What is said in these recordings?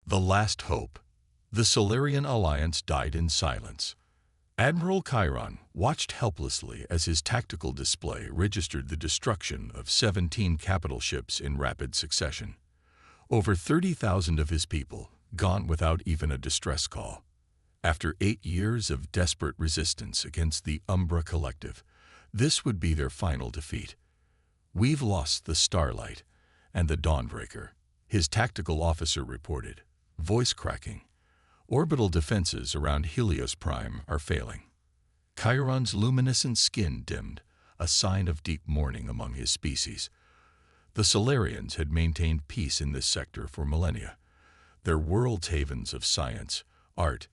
The last hope. The Solarian alliance died in silence. Admiral Chiron watched helplessly as his tactical display registered the destruction of 17 capital ships in rapid succession. Over 30,000 of his people gone without even a distress call. After 8 years of desperate resistance against the Umbra Collective, this would be their final defeat. "We've lost the Starlight and the Dawnbreaker," his tactical officer reported, voice cracking. "Orbital defenses around Helios Prime are failing." Chiron's luminescent skin dimmed, a sign of deep mourning among his species. The Solarians had maintained peace in this sector for millennia, their world's havens of science, art,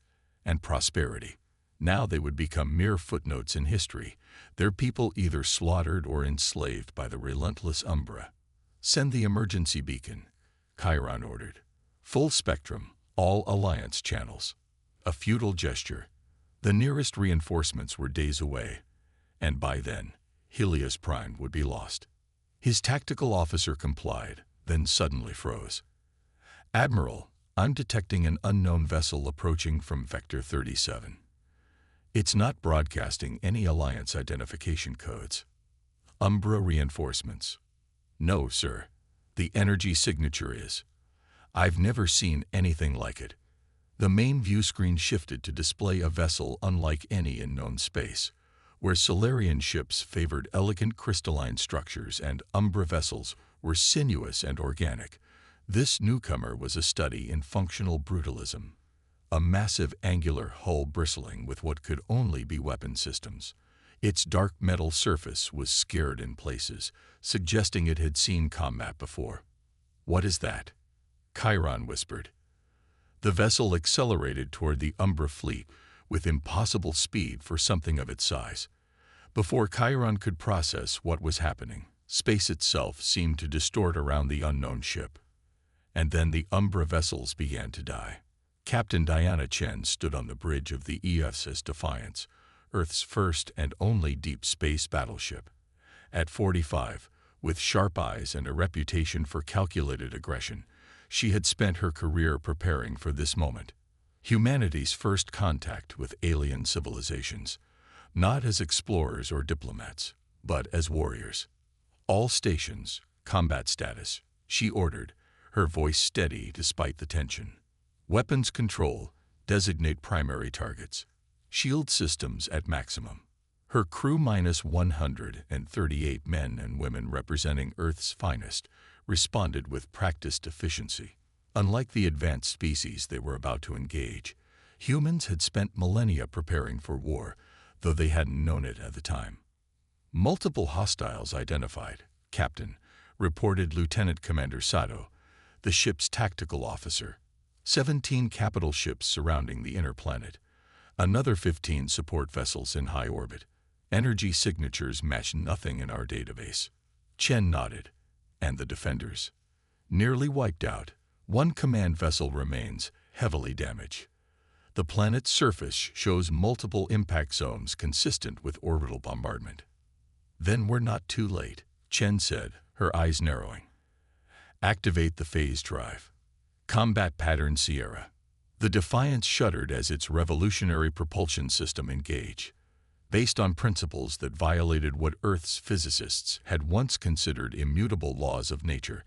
and prosperity. Now they would become mere footnotes in history, their people either slaughtered or enslaved by the relentless Umbra. "Send the emergency beacon," Chiron ordered. "Full spectrum, all Alliance channels." A futile gesture. The nearest reinforcements were days away, and by then, Helios Prime would be lost. His tactical officer complied, then suddenly froze. "Admiral, I'm detecting an unknown vessel approaching from Vector 37. It's not broadcasting any Alliance identification codes." "Umbra reinforcements." "No, sir. The energy signature is. I've never seen anything like it." The main view screen shifted to display a vessel unlike any in known space, where Solarian ships favored elegant crystalline structures and Umbra vessels were sinuous and organic. This newcomer was a study in functional brutalism, a massive angular hull bristling with what could only be weapon systems. Its dark metal surface was scarred in places, suggesting it had seen combat before. "What is that?" Chiron whispered. The vessel accelerated toward the Umbra fleet with impossible speed for something of its size. Before Chiron could process what was happening, space itself seemed to distort around the unknown ship. And then the Umbra vessels began to die. Captain Diana Chen stood on the bridge of the USS Defiance, Earth's first and only deep space battleship. At 45, with sharp eyes and a reputation for calculated aggression, she had spent her career preparing for this moment. Humanity's first contact with alien civilizations, not as explorers or diplomats, but as warriors. "All stations, combat status," she ordered, her voice steady despite the tension. "Weapons control, designate primary targets. Shield systems at maximum." Her crew minus 138 men and women representing Earth's finest responded with practiced efficiency. Unlike the advanced species they were about to engage, humans had spent millennia preparing for war, though they hadn't known it at the time. "Multiple hostiles identified," Captain, reported Lieutenant Commander Sato, the ship's tactical officer. 17 capital ships surrounding the inner planet. Another 15 support vessels in high orbit. Energy signatures match nothing in our database. Chen nodded. "And the defenders?" "Nearly wiped out. One command vessel remains, heavily damaged. The planet's surface shows multiple impact zones consistent with orbital bombardment." "Then we're not too late," Chen said, her eyes narrowing. "Activate the phase drive. Combat pattern Sierra." The Defiance shuddered as its revolutionary propulsion system engaged. Based on principles that violated what Earth's physicists had once considered immutable laws of nature,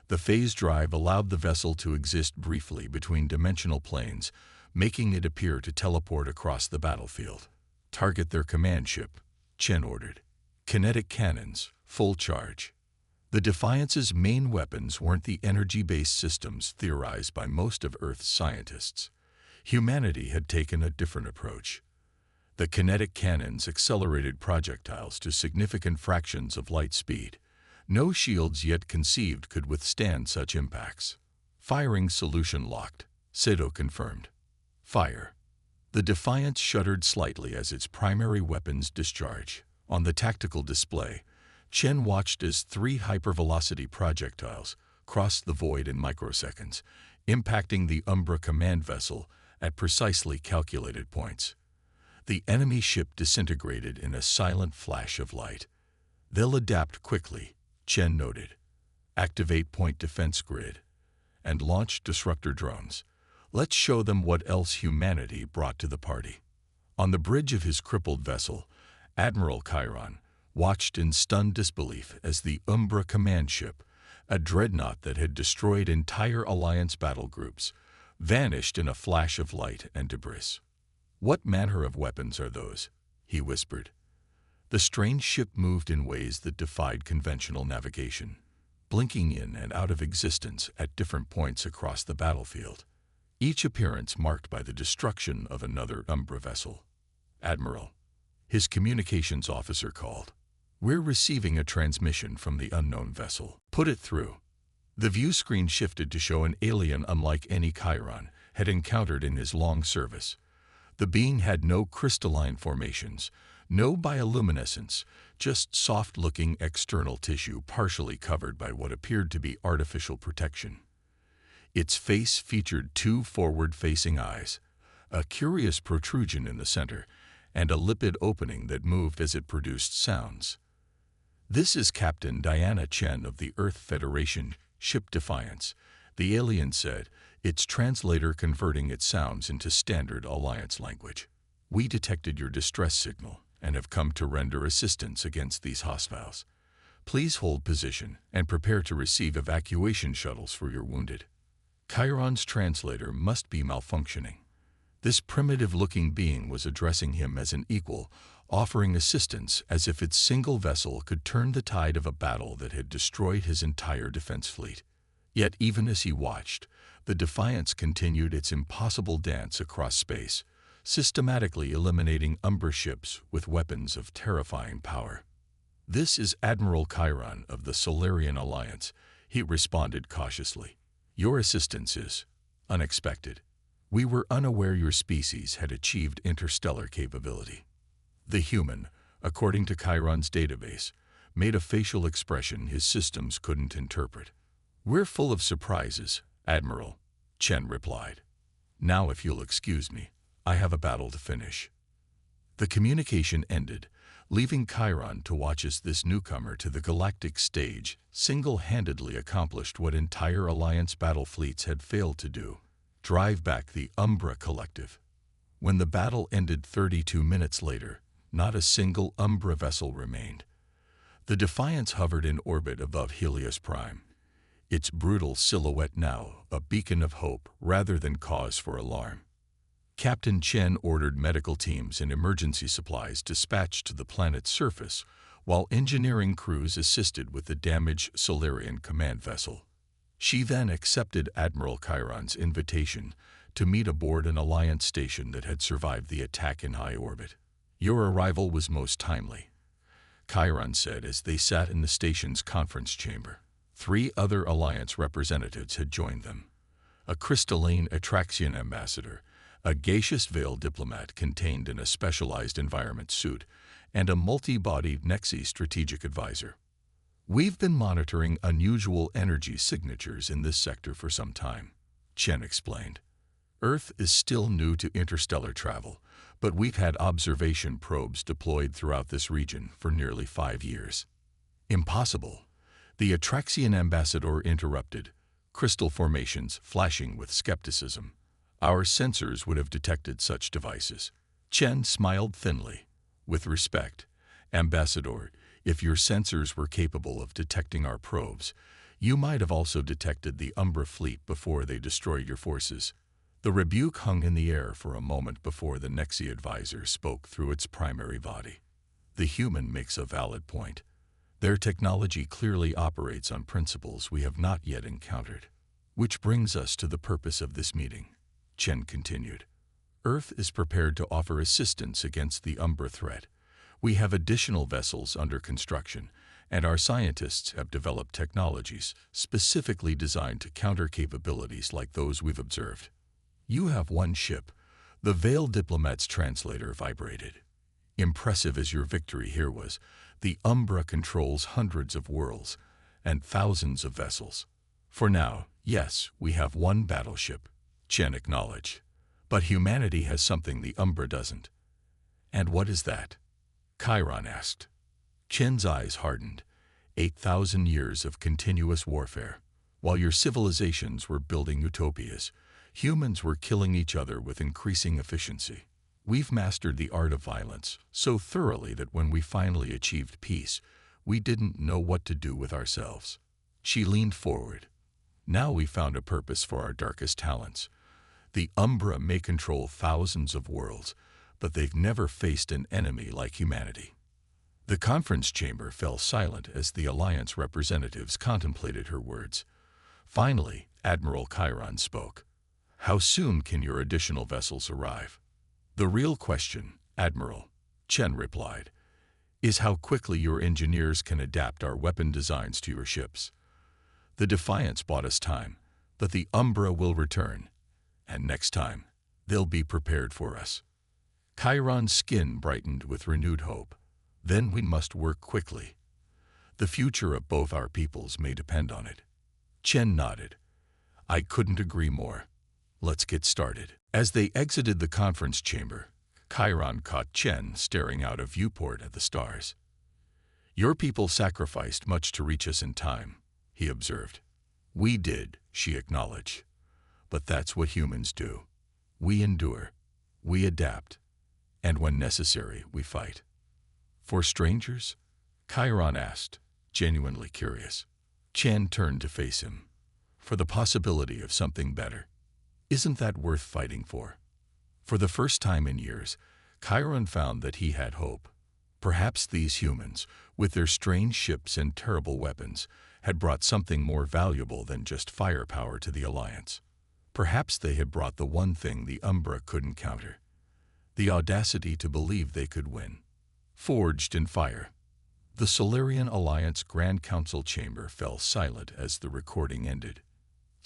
the phase drive allowed the vessel to exist briefly between dimensional planes, making it appear to teleport across the battlefield. "Target their command ship," Chen ordered. "Kinetic cannons, full charge." The Defiance's main weapons weren't the energy-based systems theorized by most of Earth's scientists. Humanity had taken a different approach. The kinetic cannons accelerated projectiles to significant fractions of light speed. No shields yet conceived could withstand such impacts. "Firing solution locked," Sato confirmed. "Fire." The Defiance shuddered slightly as its primary weapons discharged. On the tactical display, Chen watched as 3 hypervelocity projectiles crossed the void in microseconds, impacting the Umbra command vessel at precisely calculated points. The enemy ship disintegrated in a silent flash of light. "They'll adapt quickly," Chen noted. "Activate point defense grid and launch disruptor drones." Let's show them what else humanity brought to the party. On the bridge of his crippled vessel, Admiral Chiron watched in stunned disbelief as the Umbra command ship, a dreadnought that had destroyed entire Alliance battle groups, vanished in a flash of light and debris. "What manner of weapons are those?" he whispered. The strange ship moved in ways that defied conventional navigation, blinking in and out of existence at different points across the battlefield, each appearance marked by the destruction of another Umbra vessel. "Admiral," his communications officer called. "We're receiving a transmission from the unknown vessel. Put it through." The view screen shifted to show an alien unlike any Chiron had encountered in his long service. The being had no crystalline formations, no bioluminescence, just soft-looking external tissue partially covered by what appeared to be artificial protection. Its face featured two forward-facing eyes, a curious protrusion in the center, and a lipid opening that moved as it produced sounds. "This is Captain Diana Chen of the Earth Federation ship Defiance," the alien said, its translator converting its sounds into standard Alliance language. "We detected your distress signal and have come to render assistance against these hostiles. Please hold position and prepare to receive evacuation shuttles for your wounded." Chiron's translator must be malfunctioning. This primitive-looking being was addressing him as an equal, offering assistance as if its single vessel could turn the tide of a battle that had destroyed his entire defense fleet. Yet even as he watched, the Defiance continued its impossible dance across space, systematically eliminating Umbra ships with weapons of terrifying power. "This is Admiral Chiron of the Solarian Alliance," he responded cautiously. "Your assistance is unexpected. We were unaware your species had achieved interstellar capability." The human, according to Chiron's database, made a facial expression his systems couldn't interpret. "We're full of surprises, Admiral," Chen replied. "Now if you'll excuse me, I have a battle to finish." The communication ended, leaving Chiron to watch as this newcomer to the galactic stage single-handedly accomplished what entire Alliance battle fleets had failed to do: drive back the Umbra Collective. When the battle ended 32 minutes later, not a single Umbra vessel remained. The Defiance hovered in orbit above Helios Prime, its brutal silhouette now a beacon of hope rather than cause for alarm. Captain Chen ordered medical teams and emergency supplies dispatched to the planet's surface, while engineering crews assisted with the damaged Solarian command vessel. She then accepted Admiral Chiron's invitation to meet aboard an Alliance station that had survived the attack in high orbit. "Your arrival was most timely," Chiron said as they sat in the station's conference chamber. 3 other Alliance representatives had joined them: a crystalline Atraxian ambassador, a gaseous veil diplomat contained in a specialized environment suit, and a multi-bodied Nexi strategic advisor. "We've been monitoring unusual energy signatures in this sector for some time," Chen explained. "Earth is still new to interstellar travel, but we've had observation probes deployed throughout this region for nearly 5 years." "Impossible," the Atraxian ambassador interrupted, crystal formations flashing with skepticism. "Our sensors would have detected such devices." Chen smiled thinly. "With respect, Ambassador, if your sensors were capable of detecting our probes, you might have also detected the Umbra fleet before they destroyed your forces." The rebuke hung in the air for a moment before the Nexi advisor spoke through its primary body. "The human makes a valid point. Their technology clearly operates on principles we have not yet encountered. Which brings us to the purpose of this meeting," Chen continued. "Earth is prepared to offer assistance against the Umbra threat. We have additional vessels under construction, and our scientists have developed technologies specifically designed to counter capabilities like those we've observed. You have one ship." The veiled diplomat's translator vibrated. "Impressive as your victory here was, the Umbra controls hundreds of worlds and thousands of vessels." "For now, yes, we have one battleship," Chen acknowledged. "But humanity has something the Umbra doesn't." "And what is that?" Chiron asked. Chen's eyes hardened. 8,000 years of continuous warfare. While your civilizations were building utopias, Humans were killing each other with increasing efficiency. We've mastered the art of violence so thoroughly that when we finally achieved peace, we didn't know what to do with ourselves. She leaned forward. Now we found a purpose for our darkest talents. The Umbra may control thousands of worlds, but they've never faced an enemy like humanity. The conference chamber fell silent as the Alliance representatives contemplated her words. Finally, Admiral Chiron spoke. How soon can your additional vessels arrive? The real question, Admiral, Chen replied, is how quickly your engineers can adapt our weapon designs to your ships. The Defiance bought us time, but the Umbra will return, and next time, they'll be prepared for us. Chiron's skin brightened with renewed hope. Then we must work quickly. The future of both our peoples may depend on it. Chen nodded. I couldn't agree more. Let's get started. As they exited the conference chamber, Chiron caught Chen staring out a viewport at the stars. Your people sacrificed much to reach us in time, he observed. We did, she acknowledged. But that's what humans do. We endure, we adapt, and when necessary, we fight. For strangers? Chiron asked, genuinely curious. Chen turned to face him. For the possibility of something better. Isn't that worth fighting for? For the first time in years, Chiron found that he had hope. Perhaps these humans, with their strange ships and terrible weapons, had brought something more valuable than just firepower to the Alliance. Perhaps they had brought the one thing the Umbra couldn't counter. The audacity to believe they could win. Forged in fire. The Solarian Alliance Grand Council chamber fell silent as the recording ended.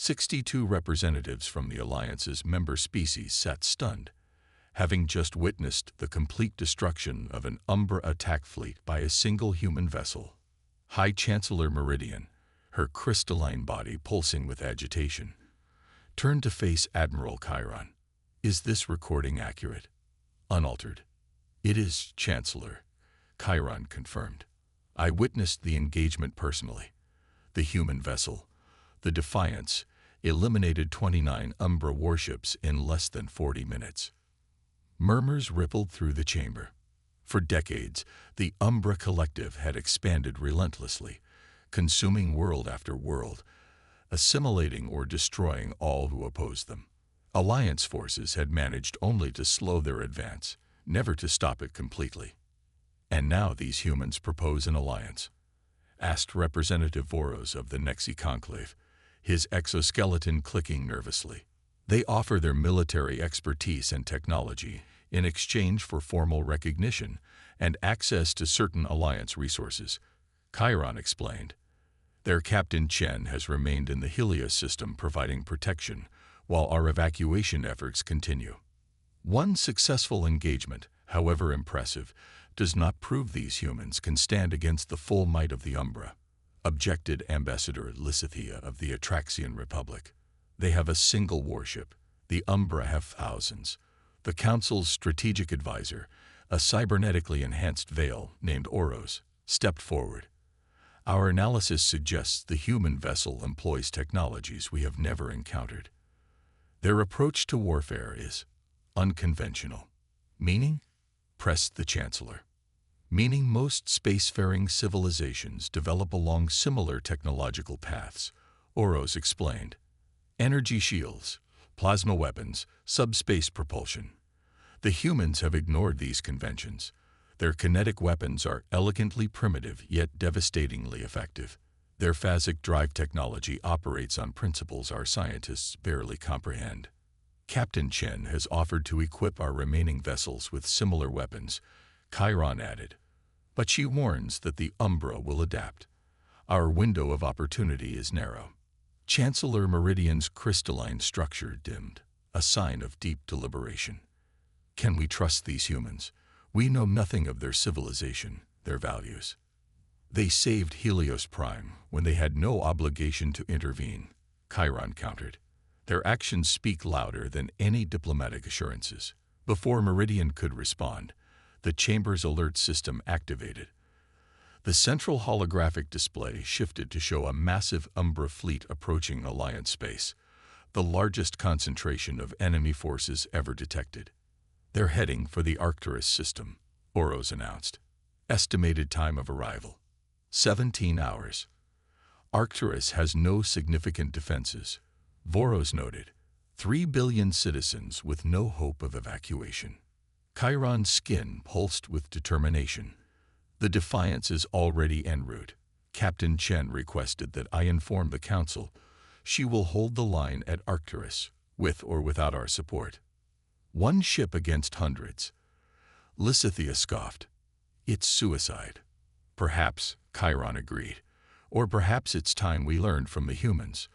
62 representatives from the Alliance's member species sat stunned, having just witnessed the complete destruction of an Umbra attack fleet by a single human vessel. High Chancellor Meridian, her crystalline body pulsing with agitation, turned to face Admiral Chiron. Is this recording accurate? Unaltered. It is, Chancellor, Chiron confirmed. I witnessed the engagement personally. The human vessel, the Defiance, eliminated 29 Umbra warships in less than 40 minutes. Murmurs rippled through the chamber. For decades, the Umbra Collective had expanded relentlessly, consuming world after world, assimilating or destroying all who opposed them. Alliance forces had managed only to slow their advance, never to stop it completely. And now these humans propose an alliance, asked Representative Voros of the Nexi Conclave, his exoskeleton clicking nervously. They offer their military expertise and technology in exchange for formal recognition and access to certain Alliance resources, Chiron explained. Their Captain Chen has remained in the Helios system providing protection, while our evacuation efforts continue. One successful engagement, however impressive, does not prove these humans can stand against the full might of the Umbra, objected Ambassador Lysithea of the Atraxian Republic. They have a single warship. The Umbra have thousands. The Council's strategic advisor, a cybernetically enhanced Veil named Oros, stepped forward. Our analysis suggests the human vessel employs technologies we have never encountered. Their approach to warfare is unconventional. Meaning? Pressed the Chancellor. Meaning most spacefaring civilizations develop along similar technological paths, Oros explained. Energy shields, plasma weapons, subspace propulsion. The humans have ignored these conventions. Their kinetic weapons are elegantly primitive yet devastatingly effective. Their phasic drive technology operates on principles our scientists barely comprehend. Captain Chen has offered to equip our remaining vessels with similar weapons, Chiron added. But she warns that the Umbra will adapt. Our window of opportunity is narrow. Chancellor Meridian's crystalline structure dimmed, a sign of deep deliberation. Can we trust these humans? We know nothing of their civilization, their values. They saved Helios Prime when they had no obligation to intervene, Chiron countered. Their actions speak louder than any diplomatic assurances. Before Meridian could respond, the chamber's alert system activated. The central holographic display shifted to show a massive Umbra fleet approaching Alliance space, the largest concentration of enemy forces ever detected. They're heading for the Arcturus system, Oros announced. Estimated time of arrival: 17 hours. Arcturus has no significant defenses, Voros noted. 3 billion citizens with no hope of evacuation. Chiron's skin pulsed with determination. The Defiance is already en route. Captain Chen requested that I inform the Council. She will hold the line at Arcturus, with or without our support. One ship against hundreds. Lysithea scoffed. It's suicide. Perhaps, Chiron agreed. Or perhaps it's time we learned from the humans.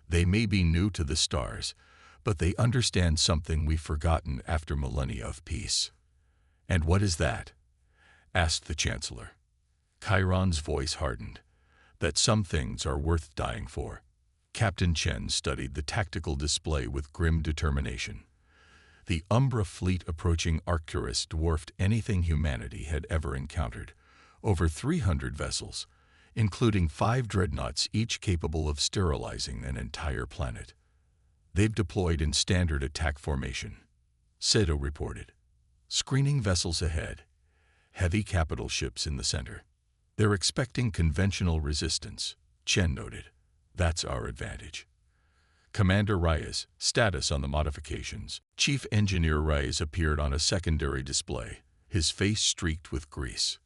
They may be new to the stars, but they understand something we've forgotten after millennia of peace. And what is that? Asked the Chancellor. Chiron's voice hardened. That some things are worth dying for. Captain Chen studied the tactical display with grim determination. The Umbra fleet approaching Arcturus dwarfed anything humanity had ever encountered. Over 300 vessels, including 5 dreadnoughts, each capable of sterilizing an entire planet. They've deployed in standard attack formation, Seto reported. Screening vessels ahead, heavy capital ships in the center. They're expecting conventional resistance, Chen noted. That's our advantage. Commander Reyes, status on the modifications. Chief Engineer Reyes appeared on a secondary display, his face streaked with grease.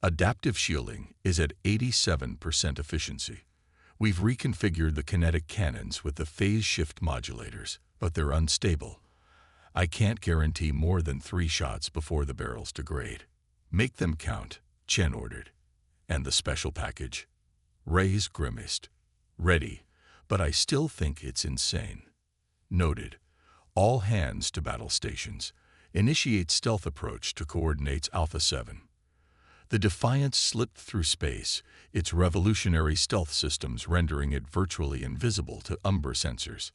Adaptive shielding is at 87% efficiency. We've reconfigured the kinetic cannons with the phase shift modulators, but they're unstable. I can't guarantee more than 3 shots before the barrels degrade. Make them count, Chen ordered. And the special package? Reyes grimaced. Ready, but I still think it's insane. Noted. All hands to battle stations. Initiate stealth approach to coordinates Alpha 7. The Defiance slipped through space, its revolutionary stealth systems rendering it virtually invisible to Umbra sensors.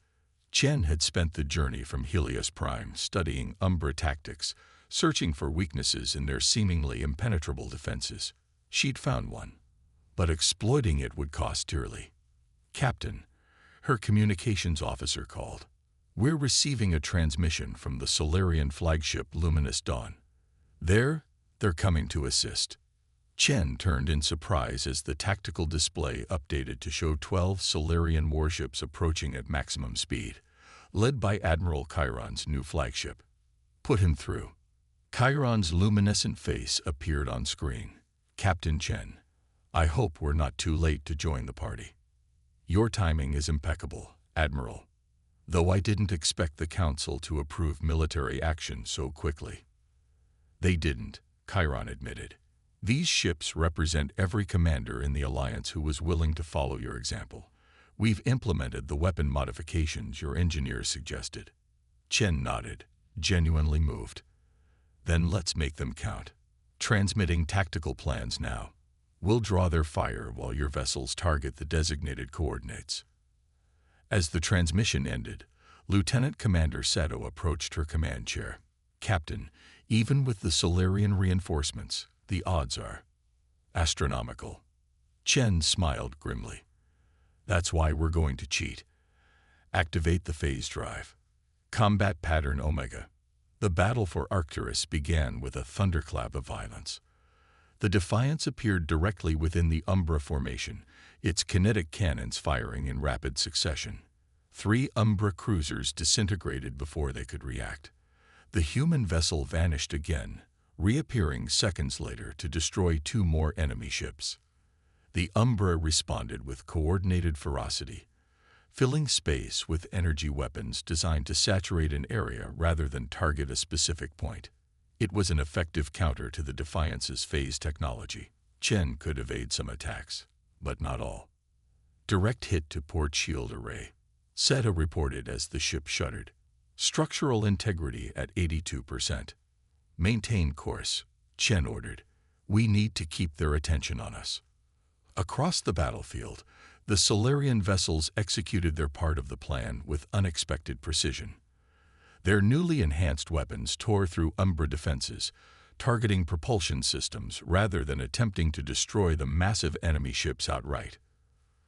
Chen had spent the journey from Helios Prime studying Umbra tactics, searching for weaknesses in their seemingly impenetrable defenses. She'd found one, but exploiting it would cost dearly. Captain, her communications officer called. We're receiving a transmission from the Solarian flagship Luminous Dawn. They're coming to assist. Chen turned in surprise as the tactical display updated to show 12 Solarian warships approaching at maximum speed, led by Admiral Chiron's new flagship. Put him through. Chiron's luminescent face appeared on screen. Captain Chen, I hope we're not too late to join the party. Your timing is impeccable, Admiral. Though I didn't expect the Council to approve military action so quickly. They didn't, Chiron admitted. These ships represent every commander in the Alliance who was willing to follow your example. We've implemented the weapon modifications your engineers suggested. Chen nodded, genuinely moved. Then let's make them count. Transmitting tactical plans now. We'll draw their fire while your vessels target the designated coordinates. As the transmission ended, Lieutenant Commander Seto approached her command chair. Captain, even with the Solarian reinforcements, the odds are astronomical. Chen smiled grimly. That's why we're going to cheat. Activate the phase drive. Combat pattern Omega. The battle for Arcturus began with a thunderclap of violence. The Defiance appeared directly within the Umbra formation, its kinetic cannons firing in rapid succession. 3 Umbra cruisers disintegrated before they could react. The human vessel vanished again, reappearing seconds later to destroy 2 more enemy ships. The Umbra responded with coordinated ferocity, filling space with energy weapons designed to saturate an area rather than target a specific point. It was an effective counter to the Defiance's phase technology. Chen could evade some attacks, but not all. Direct hit to port shield array, Seto reported as the ship shuddered. Structural integrity at 82%. Maintain course, Chen ordered. We need to keep their attention on us. Across the battlefield, the Solarian vessels executed their part of the plan with unexpected precision. Their newly enhanced weapons tore through Umbra defenses, targeting propulsion systems rather than attempting to destroy the massive enemy ships outright.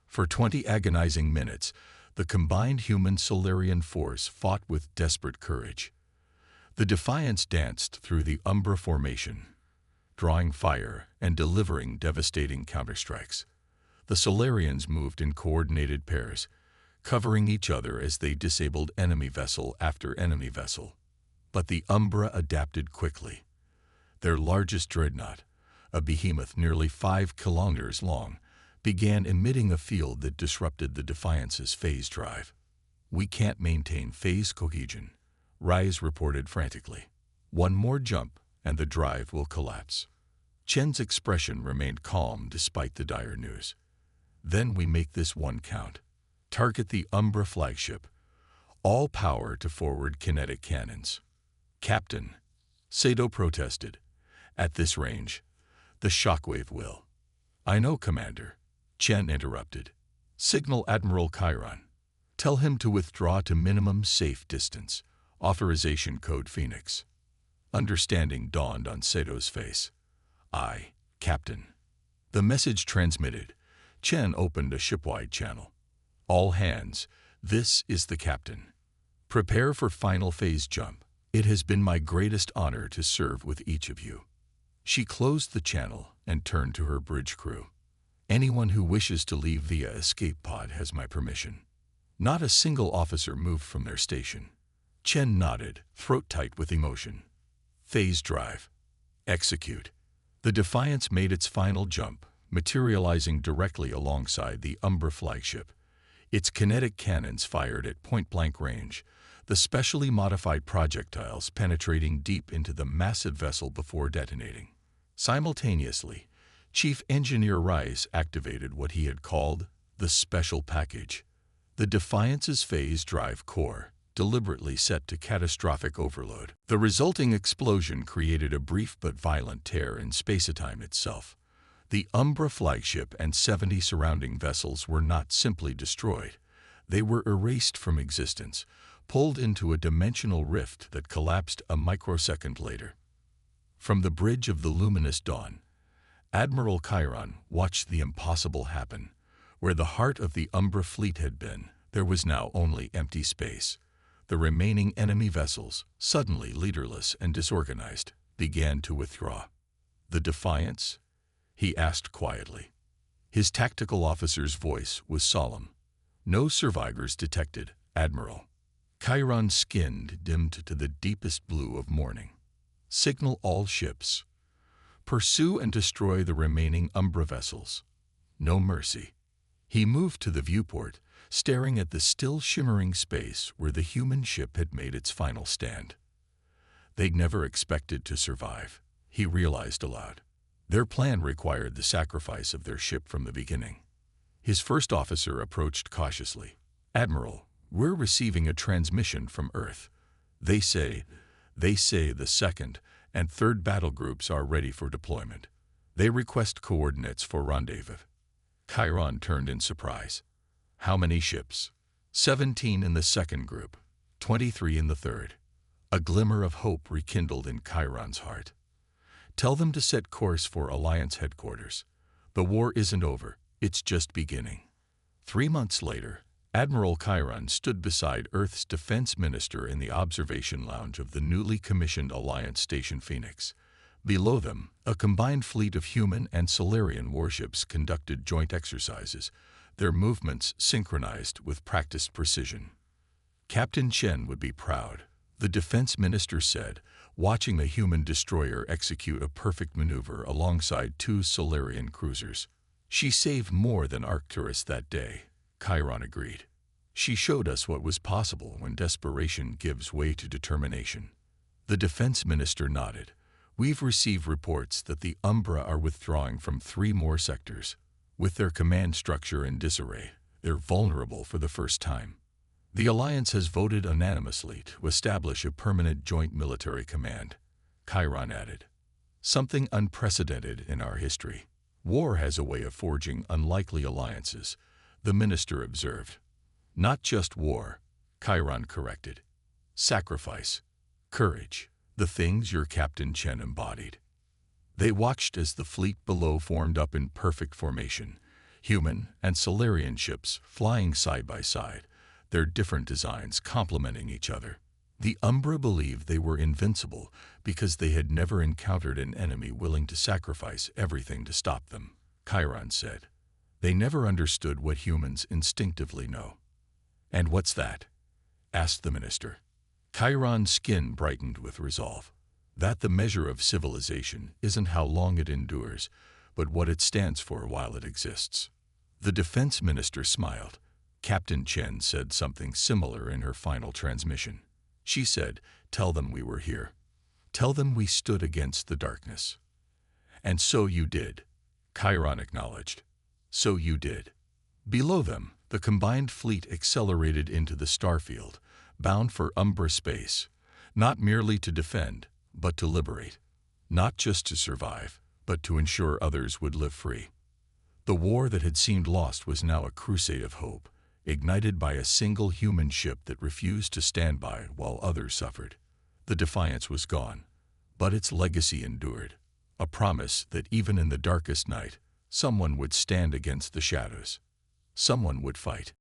For 20 agonizing minutes, The combined human-Solarian force fought with desperate courage. The Defiance danced through the Umbra formation, drawing fire and delivering devastating counterstrikes. The Solarians moved in coordinated pairs, covering each other as they disabled enemy vessel after enemy vessel. But the Umbra adapted quickly. Their largest dreadnought, a behemoth nearly 5 kilometers long, began emitting a field that disrupted the Defiance's phase drive. "We can't maintain phase cohesion," Rise reported frantically. "One more jump and the drive will collapse." Chen's expression remained calm despite the dire news. "Then we make this one count. Target the Umbra flagship. All power to forward kinetic cannons." "Captain," Sato protested, "at this range, the shockwave will—" "I know, Commander," Chen interrupted. "Signal Admiral Chiron. Tell him to withdraw to minimum safe distance. Authorization code Phoenix." Understanding dawned on Sato's face. "Aye, Captain." The message transmitted, Chen opened a shipwide channel. "All hands, this is the captain. Prepare for final phase jump. It has been my greatest honor to serve with each of you." She closed the channel and turned to her bridge crew. "Anyone who wishes to leave via escape pod has my permission." Not a single officer moved from their station. Chen nodded, throat tight with emotion. Phase drive. Execute. The Defiance made its final jump, materializing directly alongside the Umbra flagship. Its kinetic cannons fired at point-blank range, the specially modified projectiles penetrating deep into the massive vessel before detonating. Simultaneously, Chief Engineer Rice activated what he had called the Special Package. The Defiance's phase drive core, deliberately set to catastrophic overload. The resulting explosion created a brief but violent tear in space-time itself. The Umbra flagship and 70 surrounding vessels were not simply destroyed. They were erased from existence, pulled into a dimensional rift that collapsed a microsecond later. From the bridge of the luminous dawn, Admiral Chiron watched the impossible happen. Where the heart of the Umbra fleet had been, there was now only empty space. The remaining enemy vessels, suddenly leaderless and disorganized, began to withdraw. "The Defiance?" he asked quietly. His tactical officer's voice was solemn. "No survivors detected, Admiral." Chiron's skin dimmed to the deepest blue of morning. "Signal all ships. Pursue and destroy the remaining Umbra vessels. No mercy." He moved to the viewport, staring at the still shimmering space where the human ship had made its final stand. They'd never expected to survive, he realized aloud. Their plan required the sacrifice of their ship from the beginning. His first officer approached cautiously. "Admiral, we're receiving a transmission from Earth. They say the second and third battle groups are ready for deployment. They request coordinates for rendezvous." Chiron turned in surprise. "How many ships?" 17 in the second group, 23 in the third. A glimmer of hope rekindled in Chiron's heart. "Tell them to set course for Alliance headquarters. The war isn't over, it's just beginning." 3 months later, Admiral Chiron stood beside Earth's defense minister in the observation lounge of the newly commissioned Alliance Station Phoenix. Below them, a combined fleet of human and Solarian warships conducted joint exercises, their movements synchronized with practiced precision. "Captain Chen would be proud," the defense minister said, watching the human destroyer execute a perfect maneuver alongside 2 Solarian cruisers. "She saved more than Arcturus that day," Chiron agreed. "She showed us what was possible when desperation gives way to determination." The defense minister nodded. "We've received reports that the Umbra are withdrawing from 3 more sectors. With their command structure in disarray, they're vulnerable for the first time. The Alliance has voted unanimously to establish a permanent joint military command," Chiron added. "Something unprecedented in our history. War has a way of forging unlikely alliances," the minister observed. "Not just war," Chiron corrected. "Sacrifice, courage, the things your Captain Chen embodied." They watched as the fleet below formed up in perfect formation, human and Solarian ships flying side by side, their different designs complementing each other. The Umbra believed they were invincible because they had never encountered an enemy willing to sacrifice everything to stop them. Chiron said, "They never understood what humans instinctively know." "And what's that?" asked the minister. Chiron's skin brightened with resolve. "That the measure of civilization isn't how long it endures, but what it stands for while it exists." The defense minister smiled. Captain Chen said something similar in her final transmission. She said, "Tell them we were here. Tell them we stood against the darkness." "And so you did," Chiron acknowledged. "So you did." Below them, the combined fleet accelerated into the starfield, bound for Umbra space, not merely to defend, but to liberate. Not just to survive, but to ensure others would live free. The war that had seemed lost was now a crusade of hope, ignited by a single human ship that refused to stand by while others suffered. The Defiance was gone, but its legacy endured, a promise that even in the darkest night, someone would stand against the shadows. Someone would fight.